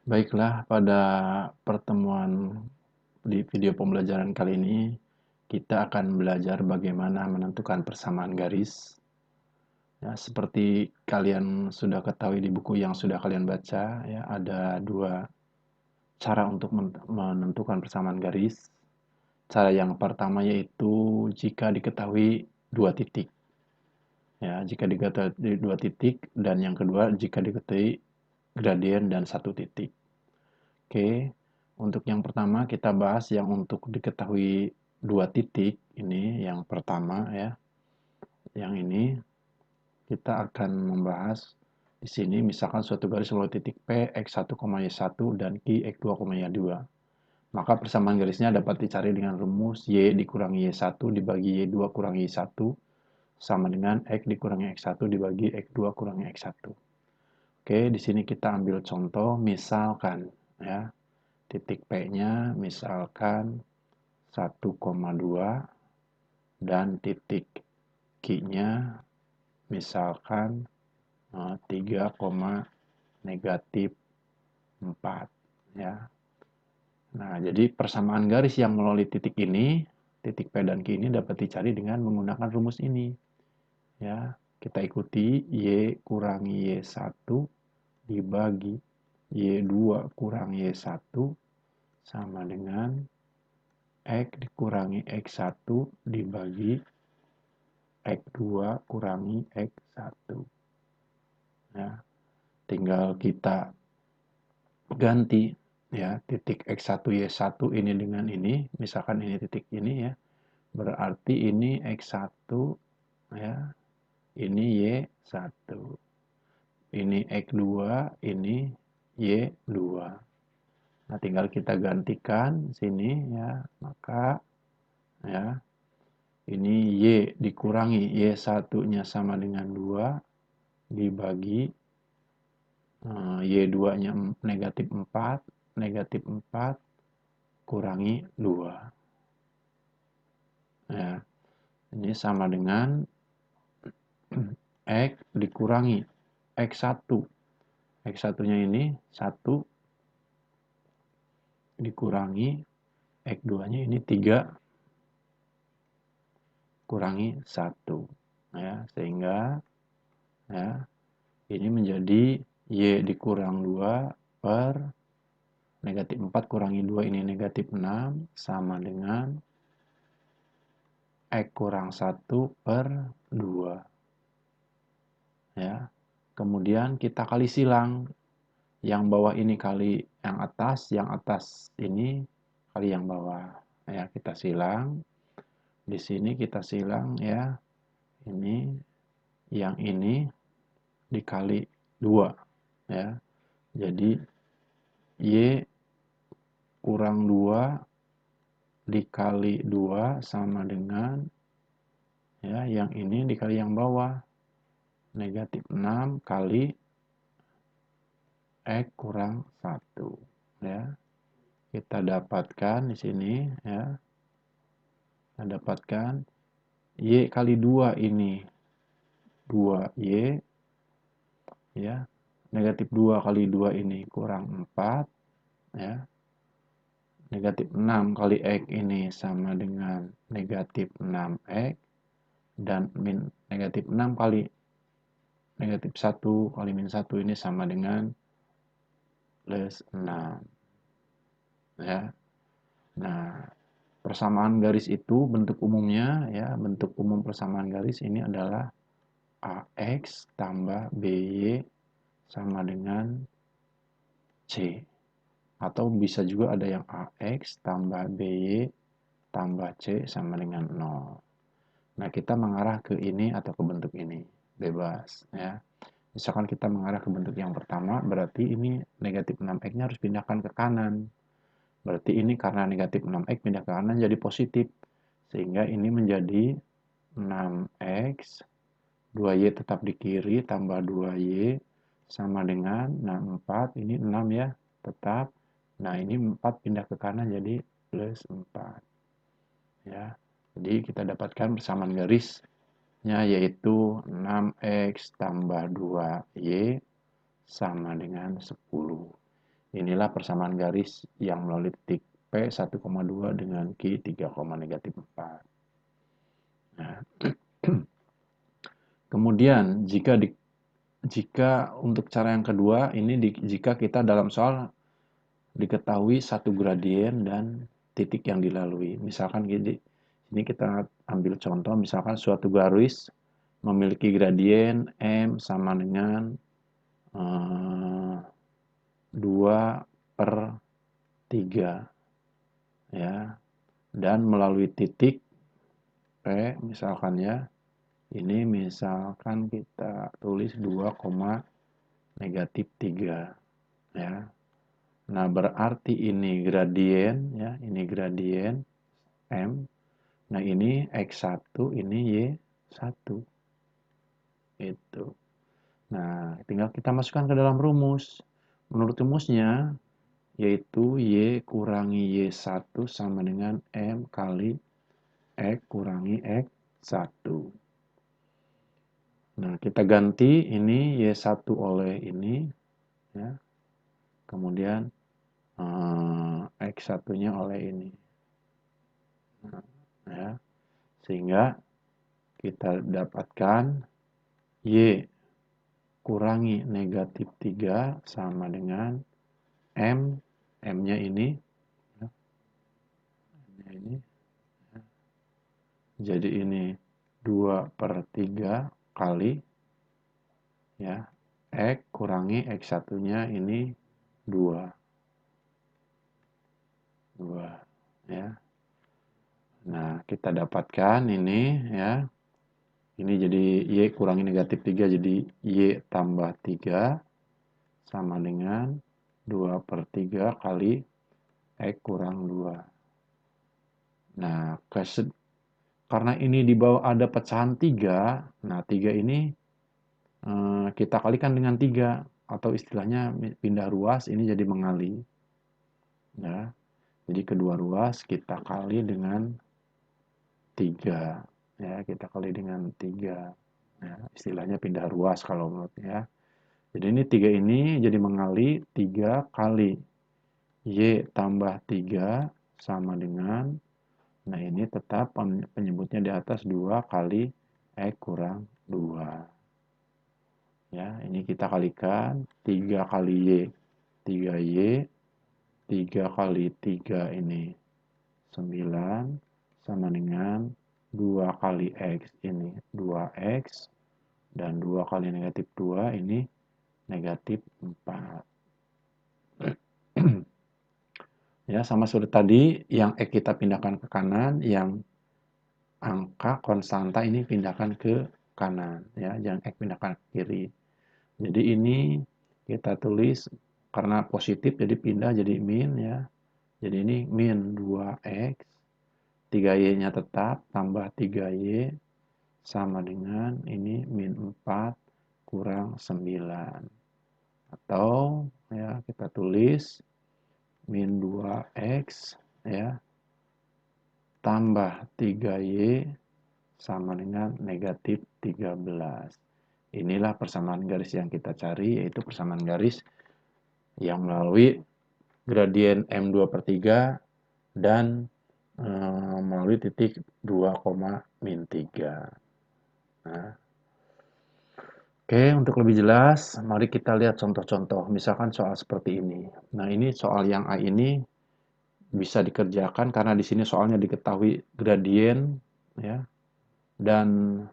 Baiklah, pada pertemuan di video pembelajaran kali ini, kita akan belajar bagaimana menentukan persamaan garis. Ya, seperti kalian sudah ketahui di buku yang sudah kalian baca, ya, ada dua cara untuk menentukan persamaan garis. Cara yang pertama yaitu jika diketahui dua titik. Ya, jika diketahui dua titik, dan yang kedua jika diketahui gradien dan satu titik. Oke, untuk yang pertama kita bahas yang untuk diketahui dua titik ini, yang pertama ya, yang ini kita akan membahas di sini misalkan suatu garis melalui titik P, X1, Y1 dan Q, X2, Y2. Maka persamaan garisnya dapat dicari dengan rumus Y dikurangi Y1 dibagi Y2 kurangi Y1 sama dengan X dikurangi X1 dibagi X2 kurangi X1. Oke, di sini kita ambil contoh, misalkan ya, titik P-nya misalkan 1,2 dan titik Q-nya misalkan 3, negatif 4 ya. Nah, jadi persamaan garis yang melalui titik ini, titik P dan Q ini dapat dicari dengan menggunakan rumus ini. Ya, kita ikuti Y kurangi Y1 dibagi Y2 kurangi Y1 sama dengan X dikurangi X1 dibagi X2 kurangi X1. Ya, tinggal kita ganti ya titik X1 Y1 ini dengan ini, misalkan ini titik ini ya. Berarti ini X1 ya, ini Y1. Ini X2, ini Y2. Nah, tinggal kita gantikan sini ya, maka ya ini Y dikurangi Y1-nya sama dengan 2 dibagi Y2-nya negatif 4, negatif 4 kurangi 2. Ya, ini sama dengan X dikurangi X1. X1-nya ini 1 dikurangi X2-nya ini 3 kurangi 1. Ya, sehingga ya, ini menjadi Y dikurang 2 per negatif 4 kurangi 2 ini negatif 6 sama dengan X kurang 1 per 2. Ya. Kemudian kita kali silang. Yang bawah ini kali yang atas ini kali yang bawah. Ya, kita silang. Di sini kita silang ya. Ini yang ini dikali 2 ya. Jadi Y kurang 2 dikali 2 sama dengan ya yang ini dikali yang bawah negatif 6 kali X kurang 1 ya. Kita dapatkan di sini ya. Kita dapatkan Y kali 2 ini 2Y ya. Negatif 2 kali 2 ini kurang 4 ya. Negatif 6 kali X ini sama dengan negatif 6X dan negatif 6 kali negatif 1 kali min 1 ini sama dengan plus 6 ya. Nah, persamaan garis itu bentuk umumnya ya, bentuk umum persamaan garis ini adalah AX tambah BY sama dengan C. Atau bisa juga ada yang AX tambah BY tambah C sama dengan 0. Nah, kita mengarah ke ini atau ke bentuk ini. Bebas ya. Misalkan kita mengarah ke bentuk yang pertama, berarti ini negatif 6X-nya harus pindahkan ke kanan. Berarti ini karena negatif 6X pindah ke kanan jadi positif. Sehingga ini menjadi 6X, 2Y tetap di kiri, tambah 2Y, sama dengan 64, ini 6 ya, tetap. Nah, ini 4 pindah ke kanan jadi plus 4. Ya, jadi kita dapatkan persamaan garisnya yaitu 6X tambah 2Y sama dengan 10. Inilah persamaan garis yang melalui titik P 1,2 dengan Q 3, negatif 4. Nah, kemudian jika untuk cara yang kedua ini jika kita dalam soal diketahui satu gradien dan titik yang dilalui. Misalkan gini, ini kita ambil contoh, misalkan suatu garis memiliki gradien M sama dengan 2/3 ya, dan melalui titik P misalkan ya, ini misalkan kita tulis 2, negatif 3 ya. Nah, berarti ini gradien ya, ini gradien M. Nah, ini X1, ini Y1. Itu. Nah, tinggal kita masukkan ke dalam rumus. Menurut rumusnya, yaitu Y kurangi Y1 sama dengan M kali X kurangi X1. Nah, kita ganti ini Y1 oleh ini, ya. Kemudian X1-nya oleh ini. Nah, ya. Sehingga kita dapatkan Y kurangi negatif 3 sama dengan M. M-nya ini. Ya, M-nya ini. Ya. Jadi ini 2/3 kali ya X kurangi X1-nya ini 2 ya. Nah, kita dapatkan ini ya. Ini jadi Y kurangi negatif 3 jadi Y tambah 3 sama dengan 2/3 kali X kurang 2. Nah, karena ini di bawah ada pecahan 3, nah 3 ini kita kalikan dengan 3 atau istilahnya pindah ruas ini jadi mengali. Ya. Jadi kedua ruas kita kali dengan 3. Ya, kita kali dengan 3. Ya, istilahnya pindah ruas kalau menurut ya. Jadi ini 3 ini jadi mengali 3 kali Y tambah 3 sama dengan, nah ini tetap penyebutnya di atas 2 kali X kurang 2. Ya, ini kita kalikan 3 kali Y, 3Y, 3 kali 3 ini 9, sama dengan 2 kali X ini 2X, dan 2 kali negatif 2 ini negatif 4. Ya, sama seperti tadi, yang X kita pindahkan ke kanan, yang angka konstanta ini pindahkan ke kanan. Ya, yang X pindahkan ke kiri. Jadi ini kita tulis karena positif jadi pindah jadi min ya. Jadi ini min 2x, 3y-nya tetap tambah 3y sama dengan ini min 4 kurang 9. Atau ya kita tulis min 2x ya tambah 3y sama dengan negatif 13. Inilah persamaan garis yang kita cari, yaitu persamaan garis yang melalui gradien M2/3 dan melalui titik 2, min 3. Nah, oke, untuk lebih jelas, mari kita lihat contoh-contoh. Misalkan soal seperti ini. Nah, ini soal yang A ini bisa dikerjakan karena di sini soalnya diketahui gradien ya dan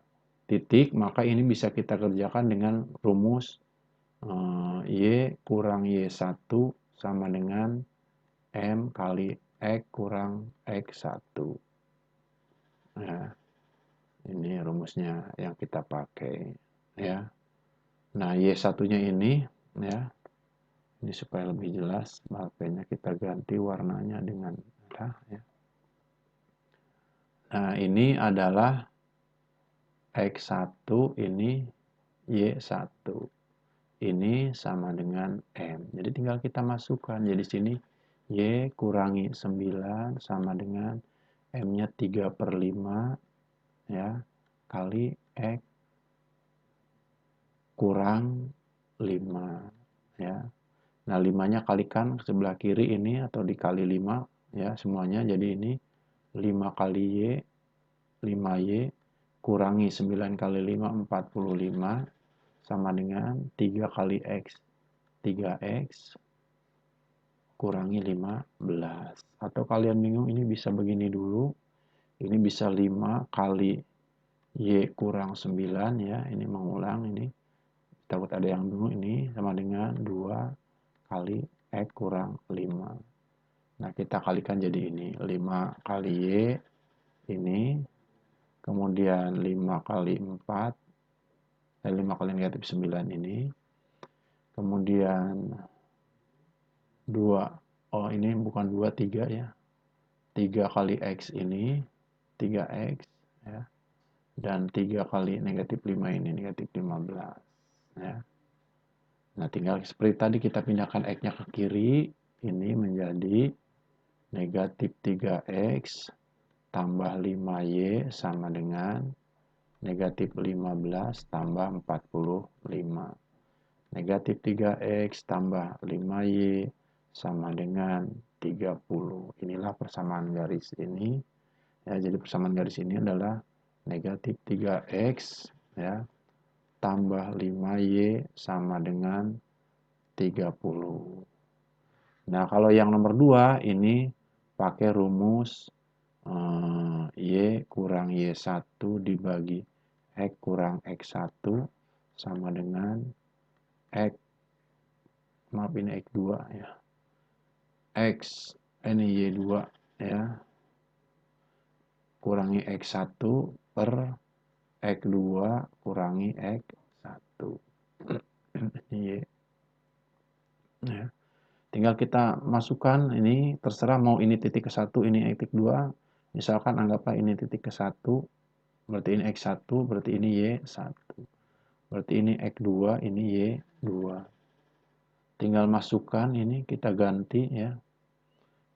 titik, maka ini bisa kita kerjakan dengan rumus Y kurang Y1 sama dengan M kali X kurang X1. Nah, ini rumusnya yang kita pakai. Ya. Nah, Y1-nya ini, ya, ini supaya lebih jelas, pulpennya kita ganti warnanya dengan merah. Ya. Nah, ini adalah X1, ini Y1. Ini sama dengan M. Jadi tinggal kita masukkan. Jadi sini Y kurangi 9 sama dengan M-nya 3/5 ya, kali X kurang 5 ya. Nah, 5-nya kalikan sebelah kiri ini atau dikali 5 ya semuanya. Jadi ini 5 kali Y, 5Y kurangi 9 kali 5, 45 sama dengan 3 kali X, 3X kurangi 15. Atau kalian bingung ini bisa begini dulu. Ini bisa 5 kali Y kurang 9 ya. Ini mengulang ini. Takut ada yang bingung ini sama dengan 2 kali X kurang 5. Nah, kita kalikan jadi ini. 5 kali Y ini. Kemudian 5 kali 4. 5 kali negatif 9 ini. Kemudian 2. Oh, ini bukan 2, 3 ya. 3 kali X ini. 3X ya. Dan 3 kali negatif 5 ini. Negatif 15 ya. Nah, tinggal seperti tadi kita pindahkan X-nya ke kiri. Ini menjadi negatif 3X tambah 5Y sama dengan negatif 15 tambah 45. Negatif 3X tambah 5Y sama dengan 30. Inilah persamaan garis ini. Ya, jadi persamaan garis ini adalah negatif 3X ya, tambah 5Y sama dengan 30. Nah, kalau yang nomor 2 ini pakai rumus Y kurang Y1 dibagi X kurang X1 sama dengan X, maaf ini X2 ya. X, ini Y2 ya, kurangi X1 per X2 kurangi X1. Ini Y. Ya. Tinggal kita masukkan ini, terserah mau ini titik ke 1, ini titik 2. Misalkan anggaplah ini titik ke 1, berarti ini X1, berarti ini Y1. Berarti ini X2, ini Y2. Tinggal masukkan ini, kita ganti ya.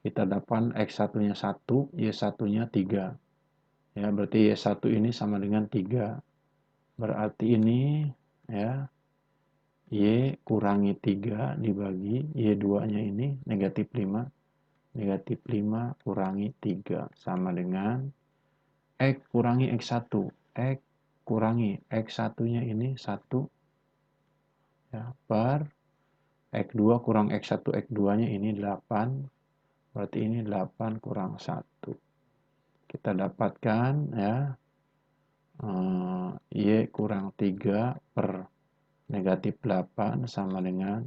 Kita dapat X1-nya 1, Y1-nya 3. Ya, berarti Y1 ini sama dengan 3. Berarti ini ya, Y kurangi 3 dibagi Y2-nya ini negatif 5. Negatif 5 kurangi 3 sama dengan X kurangi X1. X kurangi X1-nya ini 1 ya, per X2 kurang X1 X2-nya ini 8. Berarti ini 8 kurang 1. Kita dapatkan ya Y kurang 3 per negatif 8 sama dengan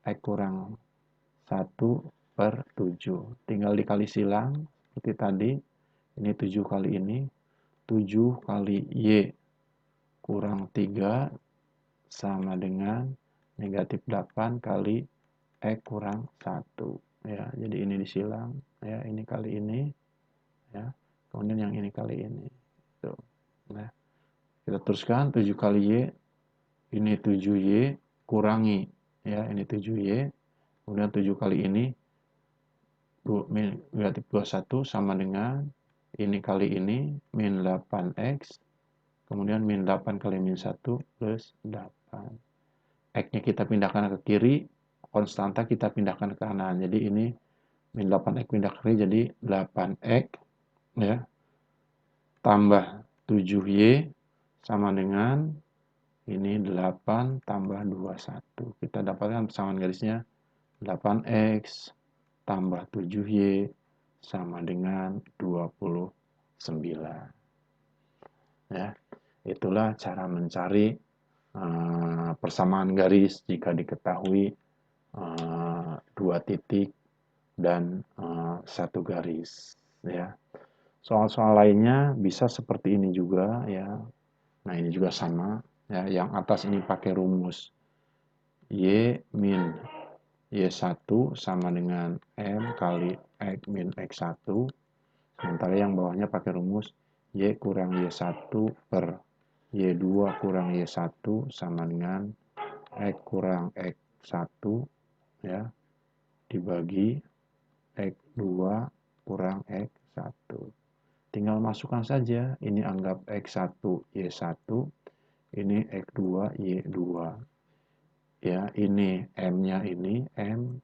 X kurang 1 per 7. Tinggal dikali silang seperti tadi. Ini 7 kali ini. 7 kali Y kurang 3 sama dengan negatif 8 kali X kurang 1. Ya, jadi ini disilang. Ya, ini kali ini. Ya, kemudian yang ini kali ini. Tuh. Nah, kita teruskan 7 kali Y. Ini 7Y kurangi. Ya, ini 7Y. Kemudian 7 kali ini negatif 21 sama dengan ini kali ini min 8X. Kemudian min 8 kali min 1 plus 8. X-nya kita pindahkan ke kiri. Konstanta kita pindahkan ke kanan. Jadi ini min 8X pindah ke kiri jadi 8X. Ya, tambah 7Y sama dengan ini 8 tambah 21. Kita dapatkan persamaan garisnya 8X tambah 7Y sama dengan 29. Ya, itulah cara mencari persamaan garis jika diketahui 2 titik dan 1 garis. Ya. Soal-soal lainnya bisa seperti ini juga ya. Nah, ini juga sama ya. Yang atas ini pakai rumus Y min Y1 sama dengan M kali X min X1. Sementara yang bawahnya pakai rumus Y kurang Y1 per Y2 kurang Y1 sama dengan X kurang X1 ya, dibagi X2 kurang X1. Tinggal masukkan saja, ini anggap X1 Y1, ini X2 Y2. ya ini M-nya ini M